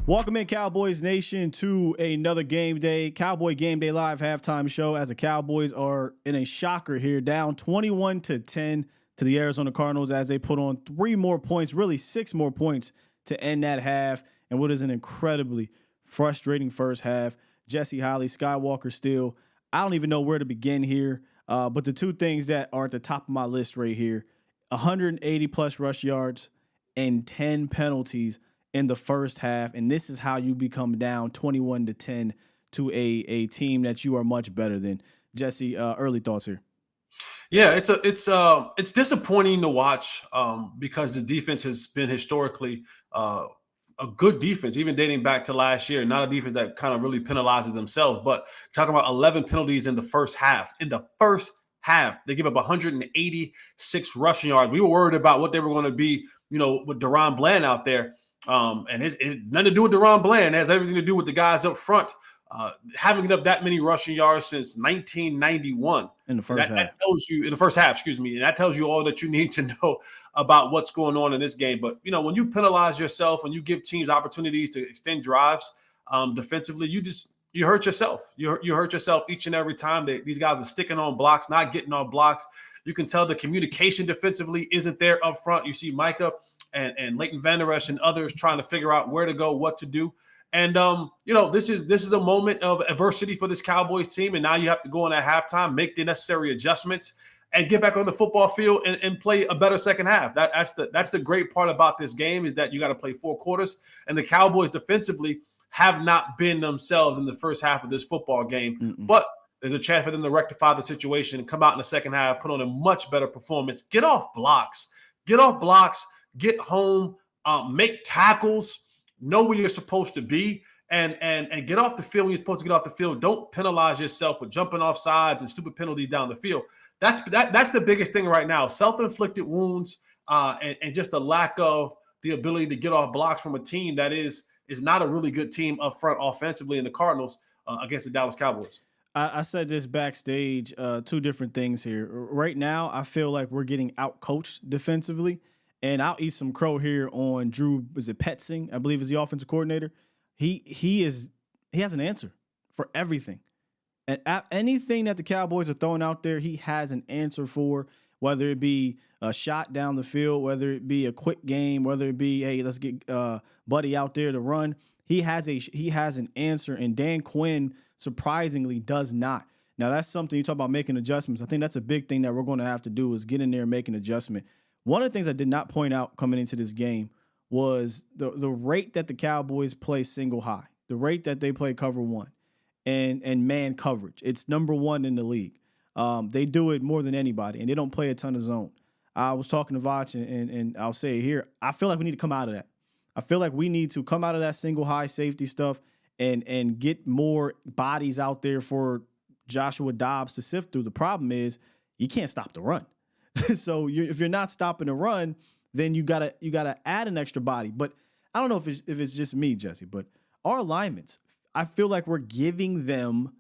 Welcome in, Cowboys Nation, to another game day, Cowboy Game Day Live halftime show. As the Cowboys are in a shocker here, down 21-10 to the Arizona Cardinals as they put on 3 more points, really 6 more points to end that half, and what is an incredibly frustrating first half. Jesse, Holley, Skywalker still. I don't even know where to begin here, but the two things that are at the top of my list right here, 180 plus rush yards and 10 penalties in the first half, and this is how you become down 21-10 to a team that you are much better than. Jesse, early thoughts here. Yeah, it's disappointing to watch because the defense has been historically a good defense, even dating back to last year. Not a defense that kind of really penalizes themselves, but talking about 11 penalties in the first half. In the first half, they give up 186 rushing yards. We were worried about what they were going to be, with Deron Bland out there. And it's nothing to do with Deron Bland. It has everything to do with the guys up front. Haven't given up that many rushing yards since 1991. In the first half. That tells you in the first half, and that tells you all that you need to know about what's going on in this game. But when you penalize yourself, when you give teams opportunities to extend drives defensively, you hurt yourself. You hurt yourself each and every time. These guys are sticking on blocks, not getting on blocks. You can tell the communication defensively isn't there up front. You see Micah and Leighton Vander Esch and others trying to figure out where to go, what to do. And, this is a moment of adversity for this Cowboys team. And now you have to go in at halftime, make the necessary adjustments, and get back on the football field and play a better second half. That's the great part about this game, is that you got to play 4 quarters. And the Cowboys defensively have not been themselves in the first half of this football game. Mm-mm. But there's a chance for them to rectify the situation and come out in the second half, put on a much better performance. Get off blocks. Get home, make tackles, know where you're supposed to be, and get off the field when you're supposed to get off the field. Don't penalize yourself with jumping off sides and stupid penalties down the field. That's the biggest thing right now. Self-inflicted wounds and just a lack of the ability to get off blocks from a team that is not a really good team up front offensively in the Cardinals against the Dallas Cowboys. I said this backstage, 2 different things here. Right now, I feel like we're getting out-coached defensively. And I'll eat some crow here on Drew. Is it Petzing? I believe is the offensive coordinator. He has an answer for everything, and anything that the Cowboys are throwing out there, he has an answer for. Whether it be a shot down the field, whether it be a quick game, whether it be, hey, let's get Buddy out there to run. He has an answer, and Dan Quinn surprisingly does not. Now that's something you talk about making adjustments. I think that's a big thing that we're going to have to do is get in there and make an adjustment. One of the things I did not point out coming into this game was the rate that the Cowboys play single high, the rate that they play cover 1 and man coverage. It's number 1 in the league. They do it more than anybody, and they don't play a ton of zone. I was talking to Vach, and I'll say it here. I feel like we need to come out of that. I feel like we need to come out of that single high safety stuff and get more bodies out there for Joshua Dobbs to sift through. The problem is you can't stop the run. So if you're not stopping the run, then you gotta add an extra body. But I don't know if it's just me, Jesse, but our alignments, I feel like we're giving them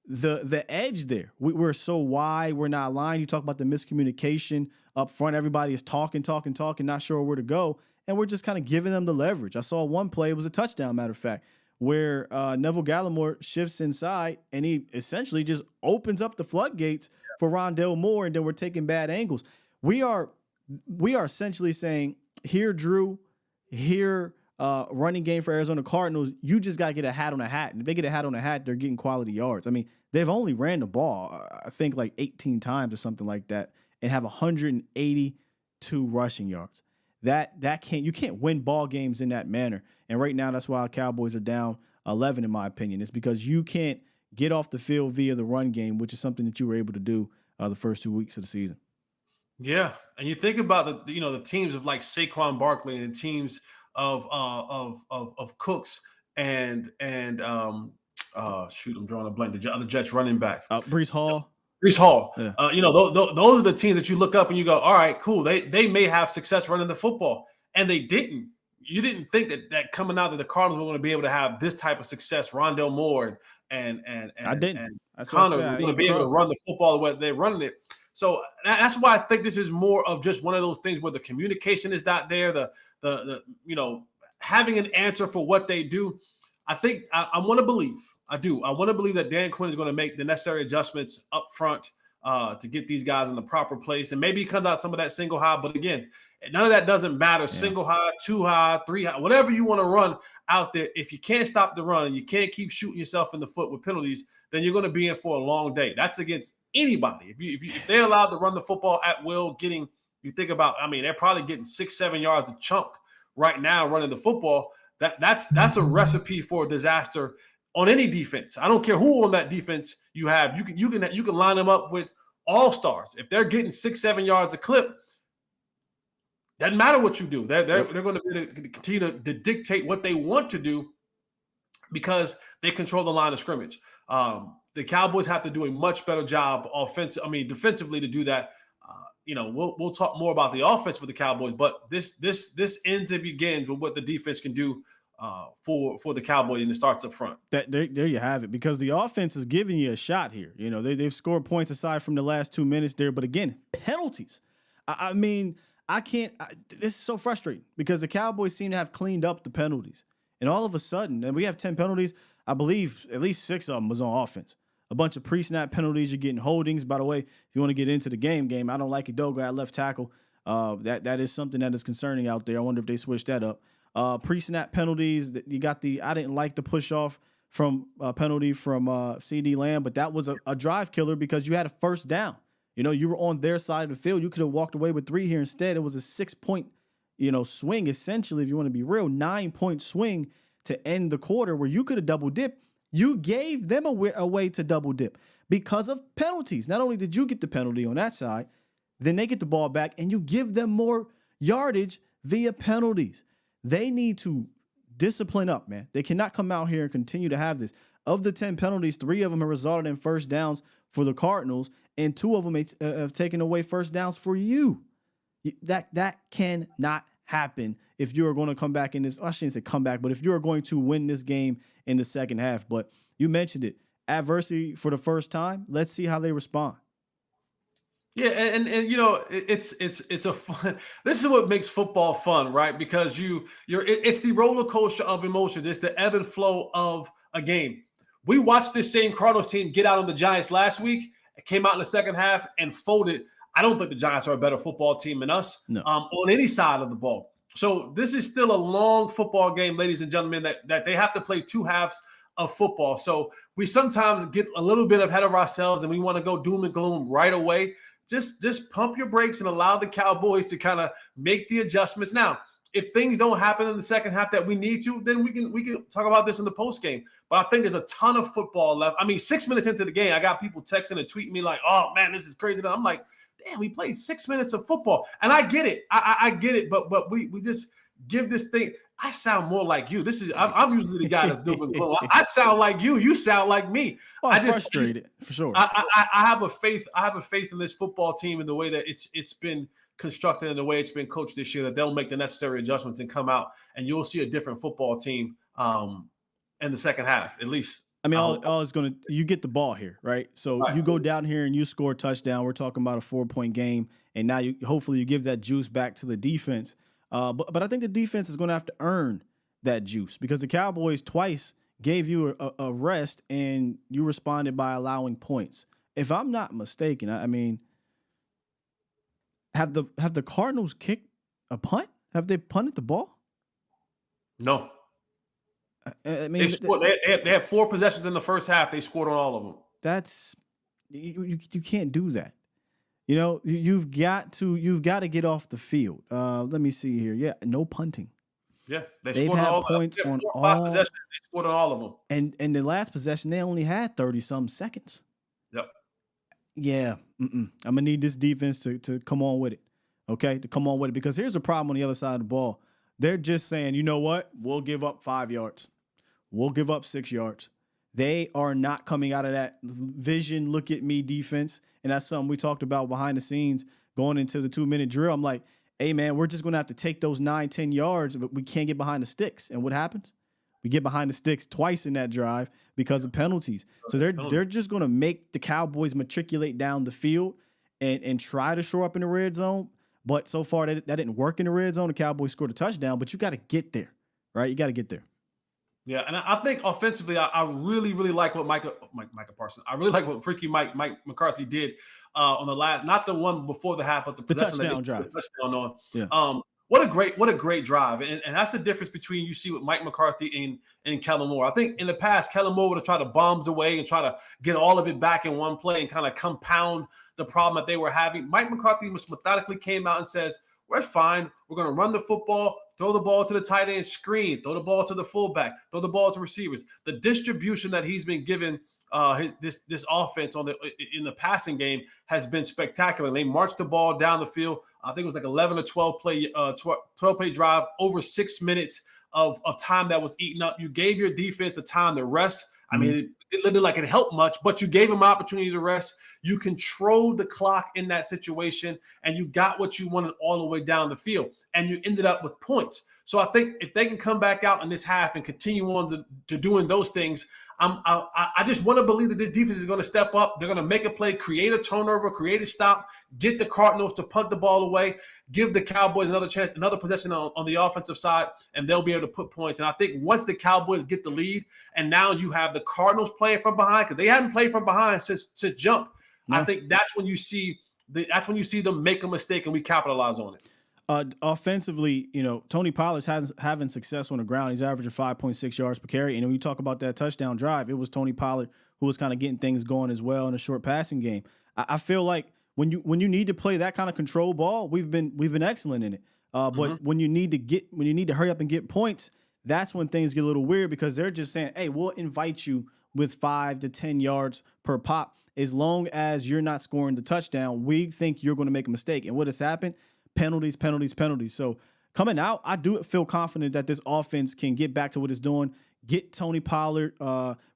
the edge there. We're so wide, we're not aligned. You talk about the miscommunication up front. Everybody is talking, not sure where to go, and we're just kind of giving them the leverage. I saw one play, it was a touchdown, matter of fact, where Neville Gallimore shifts inside, and he essentially just opens up the floodgates for Rondale Moore, and then we're taking bad angles. We are essentially saying, here, Drew, here, running game for Arizona Cardinals, you just got to get a hat on a hat. And if they get a hat on a hat, they're getting quality yards. I mean, they've only ran the ball, I think, like 18 times or something like that, and have 182 rushing yards. You can't win ball games in that manner. And right now, that's why our Cowboys are down 11, in my opinion. It's because you can't get off the field via the run game, which is something that you were able to do the first 2 weeks of the season. Yeah, and you think about the teams of like Saquon Barkley and teams of Cooks and I'm drawing a blank. The other Jets running back, Breece Hall. Breece Hall. Yeah. Those are the teams that you look up and you go, all right, cool. They may have success running the football, and they didn't. You didn't think that coming out of the Cardinals were going to be able to have this type of success. Rondale Moore and I didn't. And That's Connor were going to be able to run the football the way they're running it. So that's why I think this is more of just one of those things where the communication is not there. The having an answer for what they do. I think I want to believe. I do. I want to believe that Dan Quinn is going to make the necessary adjustments up front to get these guys in the proper place. And maybe he comes out some of that single high. But again, none of that doesn't matter. Yeah. Single high, 2 high, 3 high, whatever you want to run out there. If you can't stop the run and you can't keep shooting yourself in the foot with penalties, then you're going to be in for a long day. That's against anybody. If they're allowed to run the football at will, you think about, I mean, they're probably getting 6-7 yards a chunk right now running the football. That's a recipe for disaster on any defense. I don't care who on that defense you have. You can line them up with all-stars. If they're getting 6-7 yards a clip, doesn't matter what you do. They're going to be able to continue to dictate what they want to do because they control the line of scrimmage. The Cowboys have to do a much better job defensively to do that. We'll talk more about the offense for the Cowboys, but this ends and begins with what the defense can do for the Cowboys, and it starts up front. There you have it, because the offense is giving you a shot here. They've scored points aside from the last 2 minutes there, but again, penalties. I mean, this is so frustrating because the Cowboys seem to have cleaned up the penalties, and all of a sudden, and we have 10 penalties. I believe at least 6 of them was on offense. A bunch of pre-snap penalties. You're getting holdings. By the way, if you want to get into the game, I don't like Udoka at left tackle. That is something that is concerning out there. I wonder if they switched that up. Pre-snap penalties. You got I didn't like the push off from penalty from CD Lamb, but that was a drive killer because you had a first down. You were on their side of the field. You could have walked away with 3 here. Instead, it was a 6-point, swing essentially. If you want to be real, 9-point swing to end the quarter where you could have double dipped. You gave them a way to double dip because of penalties. Not only did you get the penalty on that side, then they get the ball back and you give them more yardage via penalties. They need to discipline up, man. They cannot come out here and continue to have this. Of the 10 penalties, 3 of them have resulted in first downs for the Cardinals, and 2 of them have taken away first downs for you. That cannot happen if you are going to come back in this. I shouldn't say come back, but if you are going to win this game in the second half. But you mentioned it. Adversity for the first time. Let's see how they respond. Yeah, and it's a fun. This is what makes football fun, right? Because it's the roller coaster of emotions. It's the ebb and flow of a game. We watched this same Cardinals team get out on the Giants last week. It came out in the second half and folded. I don't think the Giants are a better football team than us on any side of the ball. So this is still a long football game, ladies and gentlemen, that they have to play 2 halves of football. So we sometimes get a little bit ahead of ourselves and we want to go doom and gloom right away. Just pump your brakes and allow the Cowboys to kind of make the adjustments. Now, if things don't happen in the second half that we need to, then we can talk about this in the post game. But I think there's a ton of football left. I mean, 6 minutes into the game, I got people texting and tweeting me like, "Oh man, this is crazy." And I'm like, damn, we played 6 minutes of football. And I get it. I get it. But we just give this thing. I sound more like you. I'm usually the guy that's doing it. I sound like you. You sound like me. Oh, I'm frustrated for sure. I have a faith. I have a faith in this football team and the way that it's been constructed and the way it's been coached this year, that they'll make the necessary adjustments and come out, and you'll see a different football team in the second half, at least. I mean, all is going to – you get the ball here, right? So right. You go down here and you score a touchdown. We're talking about a 4-point game, and now hopefully you give that juice back to the defense. But I think the defense is going to have to earn that juice because the Cowboys twice gave you a rest, and you responded by allowing points. If I'm not mistaken, I mean, have the Cardinals kicked a punt? Have they punted the ball? No. I mean, they had 4 possessions in the first half. They scored on all of them. That's you can't do that. You've got to get off the field. Let me see here. Yeah, no punting. Yeah, they've had points on all possessions. They scored on all of them. And the last possession, they only had 30-some seconds. Yep. Yeah, I'm gonna need this defense to come on with it. Okay, to come on with it, because here's the problem on the other side of the ball. They're just saying, you know what? We'll give up 5 yards. We'll give up 6 yards. They are not coming out of that vision, look at me defense. And that's something we talked about behind the scenes going into the 2-minute drill. I'm like, hey, man, we're just going to have to take those 9-10 yards, but we can't get behind the sticks. And what happens? We get behind the sticks twice in that drive because of penalties. So they're just going to make the Cowboys matriculate down the field and try to shore up in the red zone. But so far, that didn't work in the red zone. The Cowboys scored a touchdown, but you got to get there, right? You got to get there. Yeah, and I think offensively, I really, really like what Micah Parsons. I really like what freaky Mike McCarthy did on the last, not the one before the half, but the possession touchdown that they drive. put the touchdown on. Yeah. What a great drive, and that's the difference between you see with Mike McCarthy and Kellen Moore. I think in the past, Kellen Moore would have tried to bombs away and try to get all of it back in one play and kind of compound the problem that they were having. Mike McCarthy methodically came out and says, "We're fine. We're going to run the football, throw the ball to the tight end, screen, throw the ball to the fullback, throw the ball to receivers." The distribution that he's been given this offense in the passing game has been spectacular. They marched the ball down the field. I think it was like 11 or 12 play drive, over 6 minutes of time that was eaten up. You gave your defense a time to rest. I mean, it looked like it helped much, but you gave them opportunity to rest. You controlled the clock in that situation, and you got what you wanted all the way down the field, and you ended up with points. So I think if they can come back out in this half and continue on to doing those things, I just want to believe that this defense is going to step up. They're going to make a play, create a turnover, create a stop, get the Cardinals to punt the ball away, give the Cowboys another chance, another possession on the offensive side, and they'll be able to put points. And I think once the Cowboys get the lead, and now you have the Cardinals playing from behind, because they hadn't played from behind since jump. Yeah. I think that's when you see them make a mistake and we capitalize on it. Offensively, Tony Pollard's having success on the ground. He's averaging 5.6 yards per carry. And when you talk about that touchdown drive, it was Tony Pollard who was kind of getting things going as well in a short passing game. I feel like when you need to play that kind of control ball, we've been excellent in it. But when you need to hurry up and get points, that's when things get a little weird, because they're just saying, "Hey, we'll invite you with 5 to 10 yards per pop as long as you're not scoring the touchdown. We think you're going to make a mistake." And what has happened? Penalties. So coming out, I do feel confident that this offense can get back to what it's doing. Get Tony Pollard,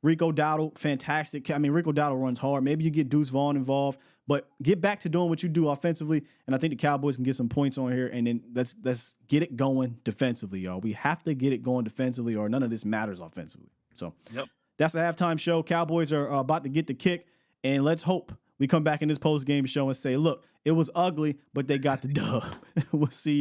Rico Dowdle, fantastic. I mean, Rico Dowdle runs hard. Maybe you get Deuce Vaughn involved, but get back to doing what you do offensively. And I think the Cowboys can get some points on here. And then let's get it going defensively, y'all. We have to get it going defensively, or none of this matters offensively. So That's the halftime show. Cowboys are about to get the kick, and let's hope we come back in this post-game show and say, look, it was ugly, but they got the dub. We'll see you.